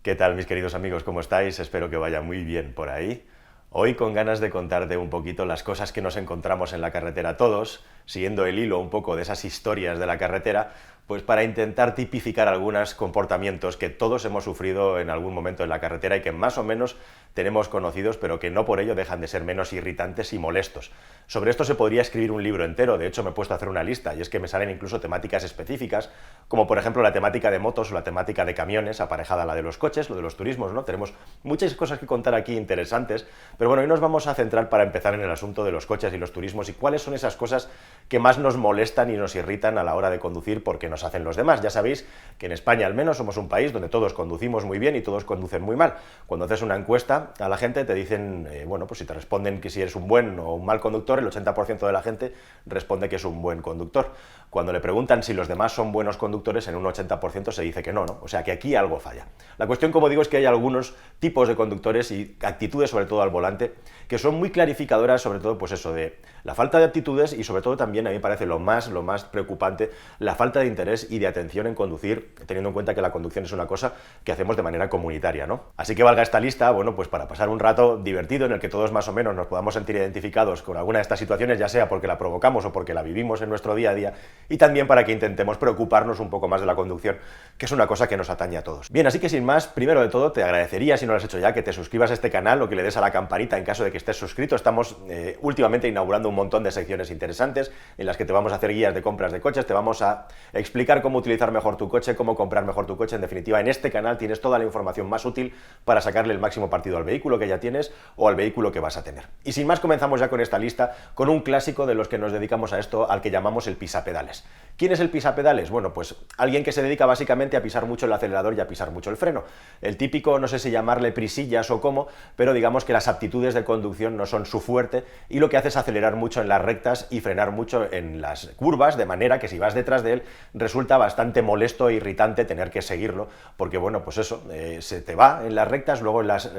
¿Qué tal, mis queridos amigos? ¿Cómo estáis? Espero que vaya muy bien por ahí. Hoy con ganas de contarte un poquito las cosas que nos encontramos en la carretera todos, siguiendo el hilo un poco de esas historias de la carretera, pues para intentar tipificar algunos comportamientos que todos hemos sufrido en algún momento en la carretera y que más o menos tenemos conocidos, pero que no por ello dejan de ser menos irritantes y molestos. Sobre esto se podría escribir un libro entero, de hecho me he puesto a hacer una lista, y es que me salen incluso temáticas específicas, como por ejemplo la temática de motos o la temática de camiones, aparejada a la de los coches, lo de los turismos, ¿no? Tenemos muchas cosas que contar aquí interesantes, pero bueno, hoy nos vamos a centrar para empezar en el asunto de los coches y los turismos y cuáles son esas cosas que más nos molestan y nos irritan a la hora de conducir porque nos hacen los demás. Ya sabéis que en España al menos somos un país donde todos conducimos muy bien y todos conducen muy mal. Cuando haces una encuesta a la gente te dicen, bueno, pues si te responden que si eres un buen o un mal conductor, el 80% de la gente responde que es un buen conductor. Cuando le preguntan si los demás son buenos conductores, en un 80% se dice que no, ¿no? O sea que aquí algo falla. La cuestión, como digo, es que hay algunos tipos de conductores y actitudes, sobre todo al volante, que son muy clarificadoras, sobre todo, pues eso, de la falta de aptitudes y sobre todo también, a mí me parece lo más preocupante, la falta de interés y de atención en conducir, teniendo en cuenta que la conducción es una cosa que hacemos de manera comunitaria, ¿no? Así que valga esta lista, bueno, pues para pasar un rato divertido en el que todos más o menos nos podamos sentir identificados con alguna de estas situaciones, ya sea porque la provocamos o porque la vivimos en nuestro día a día, y también para que intentemos preocuparnos un poco más de la conducción, que es una cosa que nos atañe a todos. Bien, así que sin más, primero de todo te agradecería, si no lo has hecho ya, que te suscribas a este canal o que le des a la campanita en caso de que estés suscrito. Estamos últimamente inaugurando un montón de secciones interesantes en las que te vamos a hacer guías de compras de coches, te vamos a explicar cómo utilizar mejor tu coche, cómo comprar mejor tu coche. En definitiva, en este canal tienes toda la información más útil para sacarle el máximo partido al vehículo que ya tienes o al vehículo que vas a tener. Y sin más, comenzamos ya con esta lista, con un clásico de los que nos dedicamos a esto, al que llamamos el pisapedales. ¿Quién es el pisapedales? Bueno, pues alguien que se dedica básicamente a pisar mucho el acelerador y a pisar mucho el freno. El típico, no sé si llamarle prisillas o cómo, pero digamos que las aptitudes de conducción no son su fuerte y lo que hace es acelerar mucho en las rectas y frenar mucho en las curvas, de manera que si vas detrás de él resulta bastante molesto e irritante tener que seguirlo, porque bueno, pues eso, se te va en las rectas, luego en las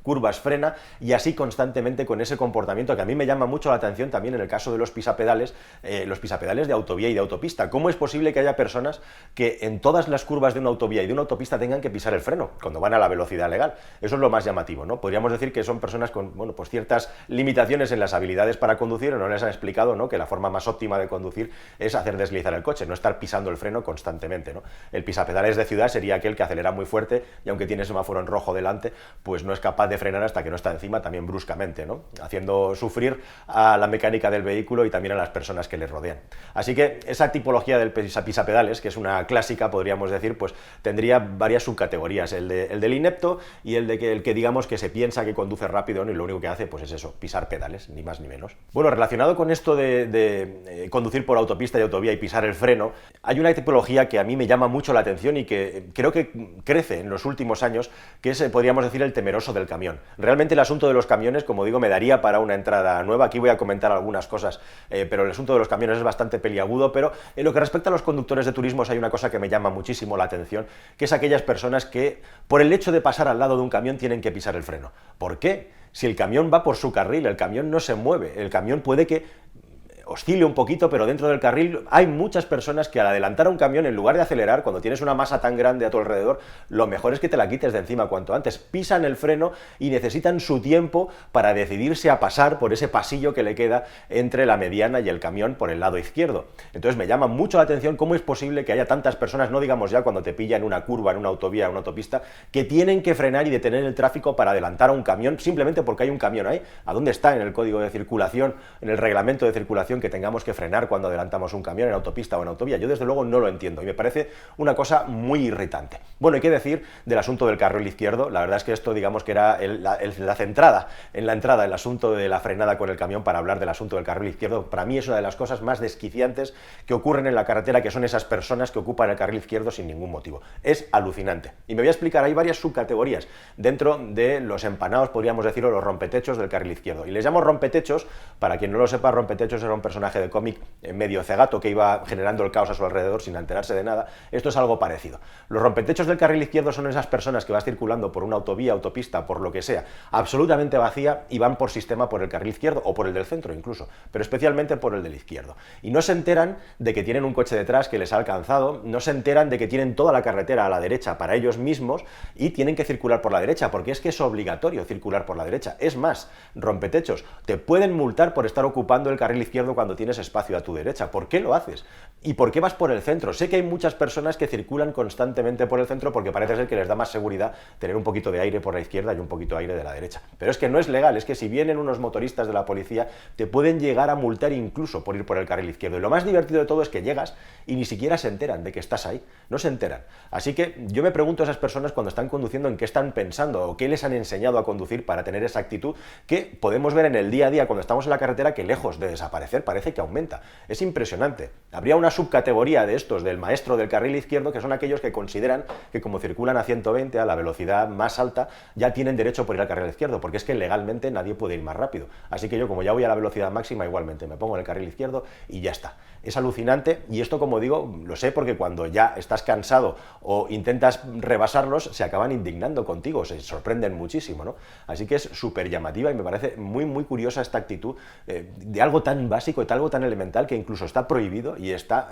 curvas frena y así constantemente con ese comportamiento que a mí me llama mucho la atención también en el caso de los pisapedales de autovía y de autopista. ¿Cómo es posible que haya personas que en todas las curvas de una autovía y de una autopista tengan que pisar el freno cuando van a la velocidad legal? Eso es lo más llamativo, ¿no? Podríamos decir que son personas con, bueno, pues ciertas limitaciones en las habilidades para conducir, o no les han explicado, ¿no?, que la forma más óptima de conducir es hacer deslizar el coche, no estar pisando el freno constantemente, ¿no? El pisapedales de ciudad sería aquel que acelera muy fuerte y aunque tiene semáforo en rojo delante, pues no es capaz de frenar hasta que no está encima, también bruscamente, ¿no?, haciendo sufrir a la mecánica del vehículo y también a las personas que le rodean. Así que esa tipología del pisapedales, que es una clásica, podríamos decir, pues tendría varias subcategorías, el del inepto y el que digamos que se piensa que conduce rápido, ¿no?, y lo único que hace pues es eso, pisar pedales, ni más ni menos. Bueno, relacionado con esto de conducir por autopista y autovía y pisar el freno, hay una tipología que a mí me llama mucho la atención y que creo que crece en los últimos años, que es, podríamos decir, el temeroso del camión. Realmente el asunto de los camiones, como digo, me daría para una entrada nueva. Aquí voy a comentar algunas cosas, pero el asunto de los camiones es bastante peliagudo. Pero en lo que respecta a los conductores de turismos hay una cosa que me llama muchísimo la atención, que es aquellas personas que por el hecho de pasar al lado de un camión tienen que pisar el freno. ¿Por qué? Si el camión va por su carril, el camión no se mueve, el camión puede que oscile un poquito, pero dentro del carril hay muchas personas que al adelantar a un camión, en lugar de acelerar, cuando tienes una masa tan grande a tu alrededor, lo mejor es que te la quites de encima cuanto antes. Pisan el freno y necesitan su tiempo para decidirse a pasar por ese pasillo que le queda entre la mediana y el camión por el lado izquierdo. Entonces me llama mucho la atención cómo es posible que haya tantas personas, no digamos ya cuando te pilla en una curva, en una autovía, en una autopista, que tienen que frenar y detener el tráfico para adelantar a un camión simplemente porque hay un camión ahí. ¿A dónde está en el código de circulación, en el reglamento de circulación, que tengamos que frenar cuando adelantamos un camión en autopista o en autovía? Yo desde luego no lo entiendo y me parece una cosa muy irritante. Bueno, hay que decir del asunto del carril izquierdo. La verdad es que esto, digamos que era la centrada, en la entrada, el asunto de la frenada con el camión para hablar del asunto del carril izquierdo. Para mí es una de las cosas más desquiciantes que ocurren en la carretera, que son esas personas que ocupan el carril izquierdo sin ningún motivo. Es alucinante. Y me voy a explicar, hay varias subcategorías dentro de los empanados, podríamos decir, o los rompetechos del carril izquierdo. Y les llamo rompetechos, para quien no lo sepa, rompetechos es un personaje de cómic medio cegato que iba generando el caos a su alrededor sin enterarse de nada. Esto es algo parecido. Los rompetechos del carril izquierdo son esas personas que vas circulando por una autovía, autopista, por lo que sea, absolutamente vacía y van por sistema por el carril izquierdo o por el del centro incluso, pero especialmente por el del izquierdo. Y no se enteran de que tienen un coche detrás que les ha alcanzado, no se enteran de que tienen toda la carretera a la derecha para ellos mismos y tienen que circular por la derecha, porque es que es obligatorio circular por la derecha. Es más, rompetechos, te pueden multar por estar ocupando el carril izquierdo cuando tienes espacio a tu derecha. ¿Por qué lo haces? ¿Y por qué vas por el centro? Sé que hay muchas personas que circulan constantemente por el centro porque parece ser que les da más seguridad tener un poquito de aire por la izquierda y un poquito de aire de la derecha. Pero es que no es legal, es que si vienen unos motoristas de la policía te pueden llegar a multar incluso por ir por el carril izquierdo. Y lo más divertido de todo es que llegas y ni siquiera se enteran de que estás ahí, no se enteran. Así que yo me pregunto a esas personas cuando están conduciendo en qué están pensando o qué les han enseñado a conducir para tener esa actitud que podemos ver en el día a día cuando estamos en la carretera, que lejos de desaparecer parece que aumenta. Es impresionante. Habría una subcategoría de estos, del maestro del carril izquierdo, que son aquellos que consideran que como circulan a 120 a la velocidad más alta, ya tienen derecho por ir al carril izquierdo, porque es que legalmente nadie puede ir más rápido. Así que yo, como ya voy a la velocidad máxima, igualmente me pongo en el carril izquierdo y ya está. Es alucinante y esto, como digo, lo sé porque cuando ya estás cansado o intentas rebasarlos, se acaban indignando contigo, se sorprenden muchísimo, ¿no? Así que es súper llamativa y me parece muy, muy curiosa esta actitud de algo tan básico y de algo tan elemental que incluso está prohibido y está,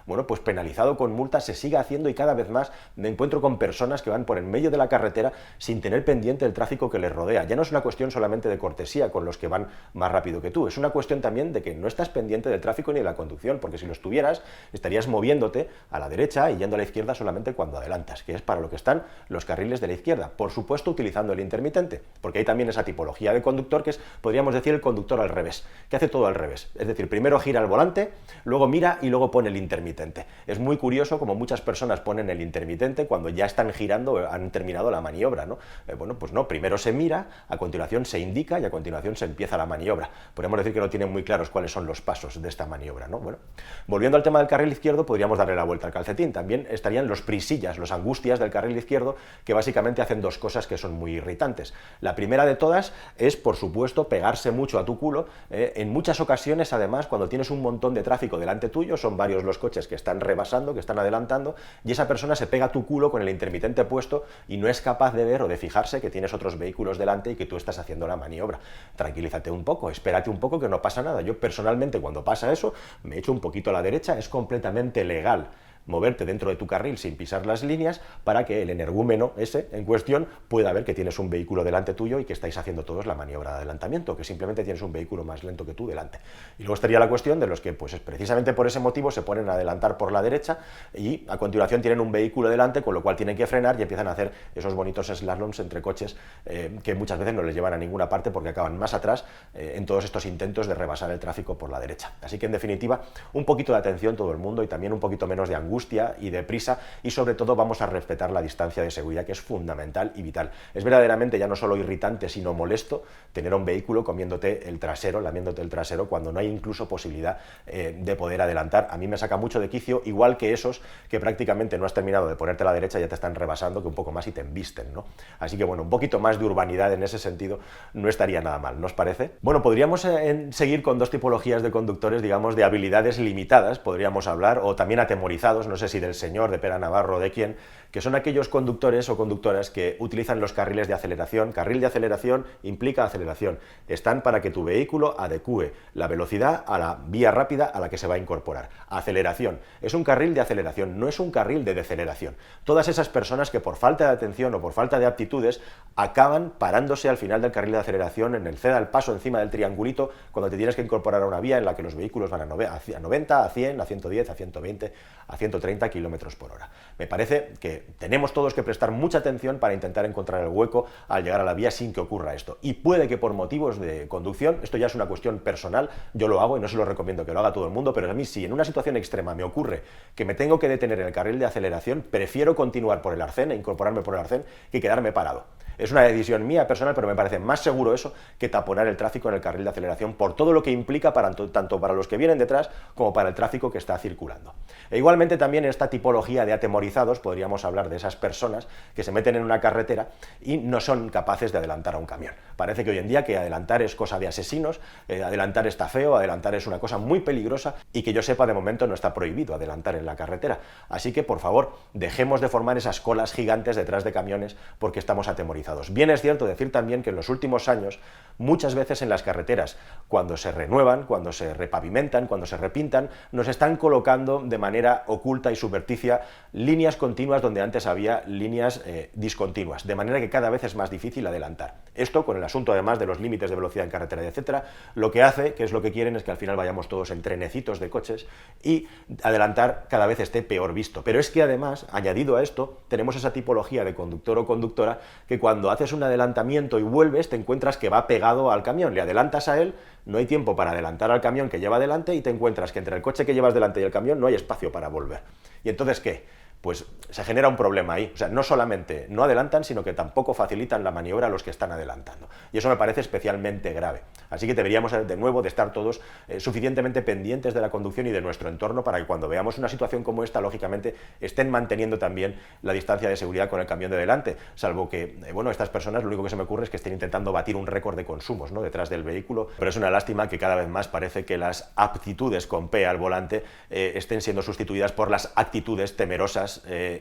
bueno, pues penalizado con multas, se sigue haciendo y cada vez más me encuentro con personas que van por en medio de la carretera sin tener pendiente el tráfico que les rodea. Ya no es una cuestión solamente de cortesía con los que van más rápido que tú, es una cuestión también de que no estás pendiente del tráfico ni de la conducción, porque si lo estuvieras, estarías moviéndote a la derecha y yendo a la izquierda solamente cuando adelantas, que es para lo que están los carriles de la izquierda, por supuesto utilizando el intermitente, porque hay también esa tipología de conductor que es, podríamos decir, el conductor al revés, que hace todo al revés, es decir, primero gira el volante, luego mira y luego pone el intermitente. Es muy curioso como muchas personas ponen el intermitente cuando ya están girando, han terminado la maniobra, ¿no? Bueno, pues no, primero se mira, a continuación se indica y a continuación se empieza la maniobra. Podríamos decir que no tienen muy claros cuáles son los pasos de esta maniobra, ¿no? Bueno, volviendo al tema del carril izquierdo, podríamos darle la vuelta al calcetín. También estarían los prisillas, los angustias del carril izquierdo, que básicamente hacen dos cosas que son muy irritantes. La primera de todas es, por supuesto, pegarse mucho a tu culo. En muchas ocasiones, además, cuando tienes un montón de tráfico delante tuyo, son varios los coches que están rebasando, que están adelantando, y esa persona se pega a tu culo con el intermitente puesto y no es capaz de ver o de fijarse que tienes otros vehículos delante y que tú estás haciendo la maniobra. Tranquilízate un poco, espérate un poco que no pasa nada. Yo personalmente, cuando pasa eso, me echo un poquito a la derecha, es completamente legal moverte dentro de tu carril sin pisar las líneas para que el energúmeno ese en cuestión pueda ver que tienes un vehículo delante tuyo y que estáis haciendo todos la maniobra de adelantamiento, que simplemente tienes un vehículo más lento que tú delante. Y luego estaría la cuestión de los que pues precisamente por ese motivo se ponen a adelantar por la derecha y a continuación tienen un vehículo delante, con lo cual tienen que frenar y empiezan a hacer esos bonitos slaloms entre coches que muchas veces no les llevan a ninguna parte porque acaban más atrás en todos estos intentos de rebasar el tráfico por la derecha. Así que en definitiva, un poquito de atención todo el mundo y también un poquito menos de angustia y de prisa y sobre todo vamos a respetar la distancia de seguridad, que es fundamental y vital. Es verdaderamente ya no solo irritante sino molesto tener un vehículo comiéndote el trasero, lamiéndote el trasero cuando no hay incluso posibilidad de poder adelantar. A mí me saca mucho de quicio, igual que esos que prácticamente no has terminado de ponerte a la derecha, ya te están rebasando, que un poco más y te embisten, ¿no? Así que bueno, un poquito más de urbanidad en ese sentido no estaría nada mal, ¿no os parece? Bueno, podríamos seguir con dos tipologías de conductores, digamos, de habilidades limitadas, podríamos hablar, o también atemorizados, no sé si del señor, de Pera Navarro, de quién, que son aquellos conductores o conductoras que utilizan los carriles de aceleración. Carril de aceleración implica aceleración. Están para que tu vehículo adecúe la velocidad a la vía rápida a la que se va a incorporar. Aceleración. Es un carril de aceleración, no es un carril de deceleración. Todas esas personas que por falta de atención o por falta de aptitudes acaban parándose al final del carril de aceleración en el ceda al paso encima del triangulito cuando te tienes que incorporar a una vía en la que los vehículos van a 90, a 100, a 110, a 120, a 130 kilómetros por hora. Me parece que tenemos todos que prestar mucha atención para intentar encontrar el hueco al llegar a la vía sin que ocurra esto. Y puede que por motivos de conducción, esto ya es una cuestión personal, yo lo hago y no se lo recomiendo que lo haga todo el mundo, pero a mí si en una situación extrema me ocurre que me tengo que detener en el carril de aceleración, prefiero continuar por el arcén e incorporarme por el arcén que quedarme parado. Es una decisión mía personal, pero me parece más seguro eso que taponar el tráfico en el carril de aceleración por todo lo que implica tanto para los que vienen detrás como para el tráfico que está circulando. E igualmente también en esta tipología de atemorizados podríamos hablar de esas personas que se meten en una carretera y no son capaces de adelantar a un camión. Parece que hoy en día que adelantar es cosa de asesinos, adelantar está feo, adelantar es una cosa muy peligrosa y que yo sepa de momento no está prohibido adelantar en la carretera. Así que por favor dejemos de formar esas colas gigantes detrás de camiones porque estamos atemorizados. Bien es cierto decir también que en los últimos años muchas veces en las carreteras, cuando se renuevan, cuando se repavimentan, cuando se repintan, nos están colocando de manera oculta y subverticia líneas continuas donde antes había líneas discontinuas, de manera que cada vez es más difícil adelantar. Esto, con el asunto además de los límites de velocidad en carretera, etcétera, lo que hace, que es lo que quieren, es que al final vayamos todos en trenecitos de coches y adelantar cada vez esté peor visto. Pero es que además, añadido a esto, tenemos esa tipología de conductor o conductora que cuando haces un adelantamiento y vuelves te encuentras que va pegado al camión, le adelantas a él, no hay tiempo para adelantar al camión que lleva delante y te encuentras que entre el coche que llevas delante y el camión no hay espacio para volver. ¿Y entonces qué? Pues se genera un problema ahí. O sea, no solamente no adelantan, sino que tampoco facilitan la maniobra a los que están adelantando. Y eso me parece especialmente grave. Así que deberíamos, de nuevo, de estar todos suficientemente pendientes de la conducción y de nuestro entorno para que cuando veamos una situación como esta, lógicamente, estén manteniendo también la distancia de seguridad con el camión de delante. Salvo que, bueno, estas personas, lo único que se me ocurre es que estén intentando batir un récord de consumos, ¿no?, detrás del vehículo. Pero es una lástima que cada vez más parece que las aptitudes con P al volante estén siendo sustituidas por las actitudes temerosas,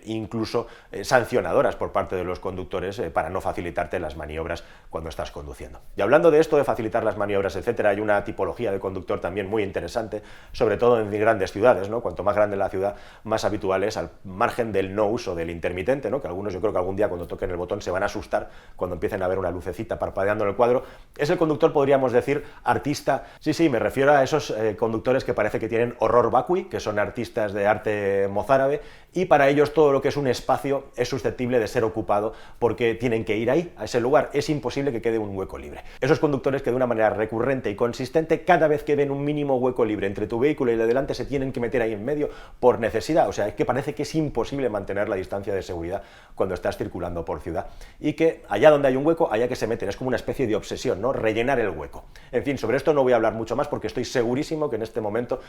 incluso sancionadoras por parte de los conductores para no facilitarte las maniobras cuando estás conduciendo. Y hablando de esto, de facilitar las maniobras, etcétera, hay una tipología de conductor también muy interesante, sobre todo en grandes ciudades, ¿no? Cuanto más grande la ciudad, más habitual es, al margen del no uso del intermitente, ¿no?, que algunos yo creo que algún día cuando toquen el botón se van a asustar cuando empiecen a ver una lucecita parpadeando en el cuadro. Es el conductor, podríamos decir, artista. Sí, me refiero a esos conductores que parece que tienen horror vacui, que son artistas de arte mozárabe, y para ellos todo lo que es un espacio es susceptible de ser ocupado porque tienen que ir ahí, a ese lugar. Es imposible que quede un hueco libre. Esos conductores que de una manera recurrente y consistente, cada vez que ven un mínimo hueco libre entre tu vehículo y el de delante, se tienen que meter ahí en medio por necesidad. O sea, es que parece que es imposible mantener la distancia de seguridad cuando estás circulando por ciudad. Y que allá donde hay un hueco, allá que se meten. Es como una especie de obsesión, ¿no?, rellenar el hueco. En fin, sobre esto no voy a hablar mucho más porque estoy segurísimo que en este momento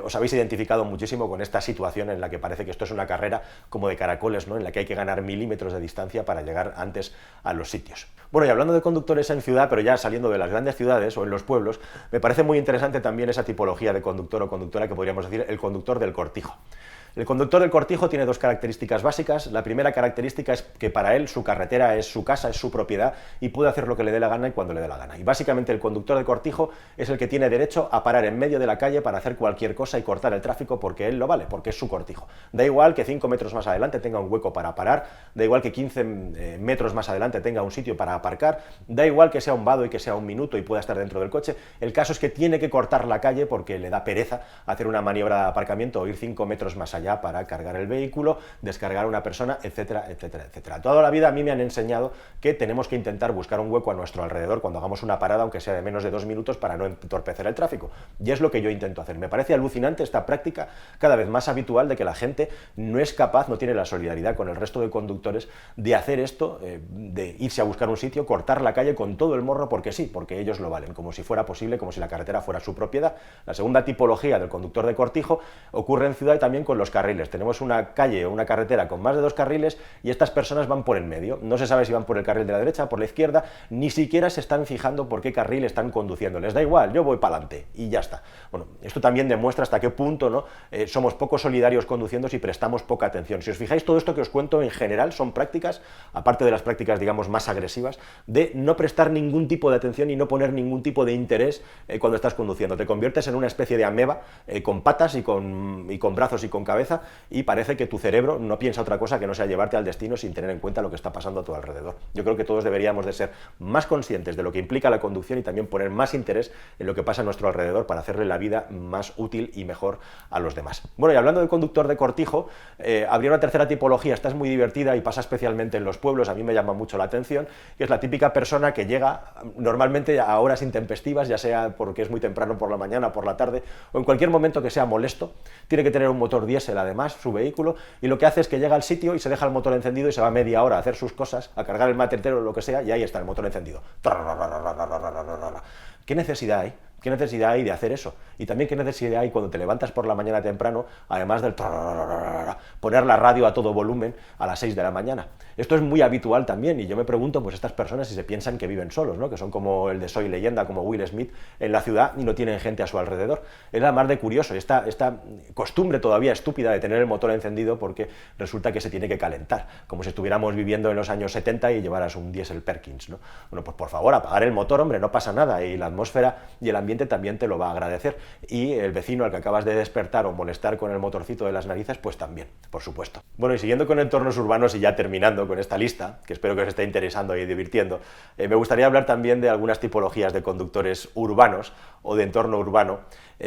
os habéis identificado muchísimo con esta situación en la que parece que esto es una carrera como de caracoles, ¿no?, en la que hay que ganar milímetros de distancia para llegar antes a los sitios. Bueno, y hablando de conductores en ciudad, pero ya saliendo de las grandes ciudades o en los pueblos, me parece muy interesante también esa tipología de conductor o conductora que podríamos decir el conductor del cortijo. El conductor del cortijo tiene dos características básicas. La primera característica es que para él su carretera es su casa, es su propiedad y puede hacer lo que le dé la gana y cuando le dé la gana. Y básicamente el conductor de cortijo es el que tiene derecho a parar en medio de la calle para hacer cualquier cosa y cortar el tráfico porque él lo vale, porque es su cortijo. Da igual que 5 metros más adelante tenga un hueco para parar, da igual que 15 metros más adelante tenga un sitio para aparcar, da igual que sea un vado y que sea un minuto y pueda estar dentro del coche. El caso es que tiene que cortar la calle porque le da pereza hacer una maniobra de aparcamiento o ir 5 metros más allá para cargar el vehículo, descargar a una persona, etcétera, etcétera, etcétera. Toda la vida a mí me han enseñado que tenemos que intentar buscar un hueco a nuestro alrededor cuando hagamos una parada, aunque sea de menos de 2 minutos, para no entorpecer el tráfico. Y es lo que yo intento hacer. Me parece alucinante esta práctica cada vez más habitual de que la gente no es capaz, no tiene la solidaridad con el resto de conductores de hacer esto, de irse a buscar un sitio, cortar la calle con todo el morro porque sí, porque ellos lo valen, como si fuera posible, como si la carretera fuera su propiedad. La segunda tipología del conductor de cortijo ocurre en ciudad y también con los carriles. Tenemos una calle o una carretera con más de 2 carriles y estas personas van por el medio. No se sabe si van por el carril de la derecha, por la izquierda, ni siquiera se están fijando por qué carril están conduciendo. Les da igual, yo voy para adelante y ya está. Bueno, esto también demuestra hasta qué punto, ¿no?, somos poco solidarios conduciendo si prestamos poca atención. Si os fijáis, todo esto que os cuento en general son prácticas, aparte de las prácticas, digamos, más agresivas, de no prestar ningún tipo de atención y no poner ningún tipo de interés cuando estás conduciendo. Te conviertes en una especie de ameba con patas y con brazos y con cabeza y parece que tu cerebro no piensa otra cosa que no sea llevarte al destino sin tener en cuenta lo que está pasando a tu alrededor. Yo creo que todos deberíamos de ser más conscientes de lo que implica la conducción y también poner más interés en lo que pasa a nuestro alrededor para hacerle la vida más útil y mejor a los demás. Bueno, y hablando de conductor de cortijo, habría una tercera tipología. Esta es muy divertida y pasa especialmente en los pueblos, a mí me llama mucho la atención, que es la típica persona que llega normalmente a horas intempestivas, ya sea porque es muy temprano por la mañana, por la tarde, o en cualquier momento que sea molesto. Tiene que tener un motor diésel diésel además, su vehículo, y lo que hace es que llega al sitio y se deja el motor encendido y se va media hora a hacer sus cosas, a cargar el matetero o lo que sea, y ahí está el motor encendido. ¿Qué necesidad hay? ¿Qué necesidad hay de hacer eso? Y también qué necesidad hay cuando te levantas por la mañana temprano, además del poner la radio a todo volumen a las 6 de la mañana. Esto es muy habitual también, y yo me pregunto, pues estas personas si se piensan que viven solos, ¿no? Que son como el de Soy Leyenda, como Will Smith en la ciudad y no tienen gente a su alrededor. Es la más de curioso, esta costumbre todavía estúpida de tener el motor encendido porque resulta que se tiene que calentar, como si estuviéramos viviendo en los años 70 y llevaras un diésel Perkins, ¿no? Bueno, pues por favor, apagar el motor, hombre, no pasa nada, y la atmósfera y el ambiente también te lo va a agradecer, y el vecino al que acabas de despertar o molestar con el motorcito de las narices, pues también, por supuesto. Bueno, y siguiendo con entornos urbanos y ya terminando con esta lista, que espero que os esté interesando y divirtiendo, me gustaría hablar también de algunas tipologías de conductores urbanos o de entorno urbano,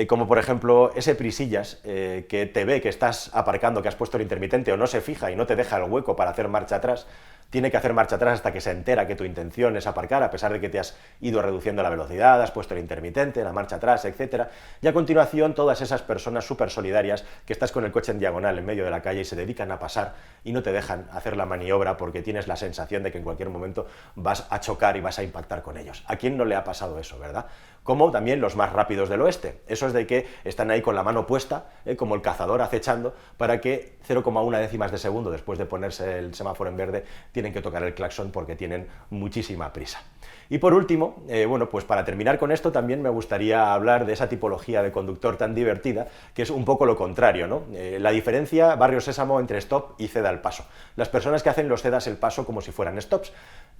como por ejemplo ese prisillas que te ve que estás aparcando, que has puesto el intermitente o no se fija y no te deja el hueco para hacer marcha atrás, tiene que hacer marcha atrás hasta que se entera que tu intención es aparcar, a pesar de que te has ido reduciendo la velocidad, has puesto el intermitente, la marcha atrás, etc. Y a continuación todas esas personas súper solidarias que estás con el coche en diagonal en medio de la calle y se dedican a pasar y no te dejan hacer la maniobra porque tienes la sensación de que en cualquier momento vas a chocar y vas a impactar con ellos. ¿A quién no le ha pasado eso, verdad? Como también los más rápidos del oeste, esos de que están ahí con la mano puesta, como el cazador acechando, para que 0,1 décimas de segundo después de ponerse el semáforo en verde tienen que tocar el claxon porque tienen muchísima prisa. Y por último, bueno, pues para terminar con esto también me gustaría hablar de esa tipología de conductor tan divertida, que es un poco lo contrario, ¿no? La diferencia, Barrio Sésamo, entre stop y ceda el paso. Las personas que hacen los cedas el paso como si fueran stops.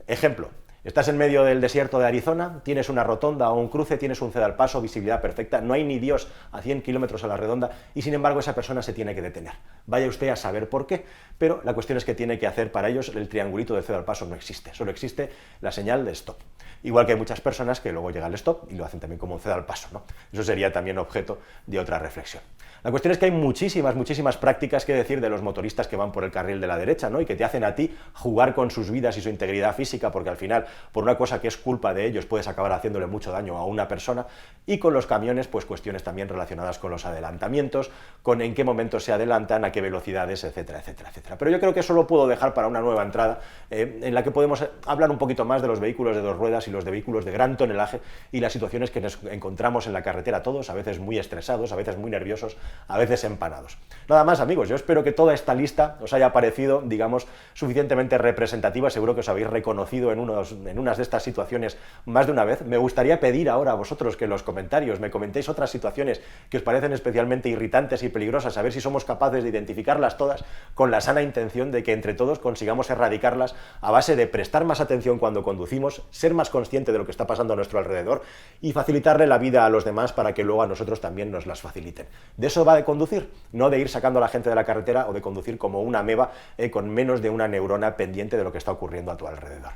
Ejemplo, estás en medio del desierto de Arizona, tienes una rotonda o un cruce, tienes un ceda al paso, visibilidad perfecta, no hay ni Dios a 100 kilómetros a la redonda y sin embargo esa persona se tiene que detener. Vaya usted a saber por qué, pero la cuestión es que tiene que hacer para ellos el triangulito de ceda al paso no existe, solo existe la señal de stop. Igual que hay muchas personas que luego llega el stop y lo hacen también como un ceda al paso, ¿no? Eso sería también objeto de otra reflexión. La cuestión es que hay muchísimas prácticas que decir de los motoristas que van por el carril de la derecha, ¿no? Y que te hacen a ti jugar con sus vidas y su integridad física, porque al final, por una cosa que es culpa de ellos, puedes acabar haciéndole mucho daño a una persona, y con los camiones, pues cuestiones también relacionadas con los adelantamientos, con en qué momento se adelantan, a qué velocidades, etcétera, etcétera, etcétera. Pero yo creo que eso lo puedo dejar para una nueva entrada, en la que podemos hablar un poquito más de los vehículos de dos ruedas y los de vehículos de gran tonelaje y las situaciones que nos encontramos en la carretera todos, a veces muy estresados, a veces muy nerviosos, a veces empanados. Nada más, amigos, yo espero que toda esta lista os haya parecido, digamos, suficientemente representativa. Seguro que os habéis reconocido en unas de estas situaciones más de una vez. Me gustaría pedir ahora a vosotros que en los comentarios me comentéis otras situaciones que os parecen especialmente irritantes y peligrosas, a ver si somos capaces de identificarlas todas con la sana intención de que entre todos consigamos erradicarlas a base de prestar más atención cuando conducimos, ser más consciente de lo que está pasando a nuestro alrededor y facilitarle la vida a los demás para que luego a nosotros también nos las faciliten. De eso va de conducir, no de ir sacando a la gente de la carretera o de conducir como una ameba con menos de una neurona pendiente de lo que está ocurriendo a tu alrededor.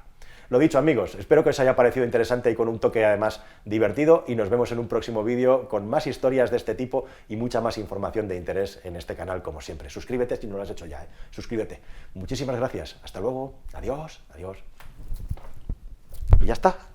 Lo dicho, amigos, espero que os haya parecido interesante y con un toque además divertido, y nos vemos en un próximo vídeo con más historias de este tipo y mucha más información de interés en este canal como siempre. Suscríbete si no lo has hecho ya, suscríbete. Muchísimas gracias, hasta luego, adiós, adiós. Y ya está.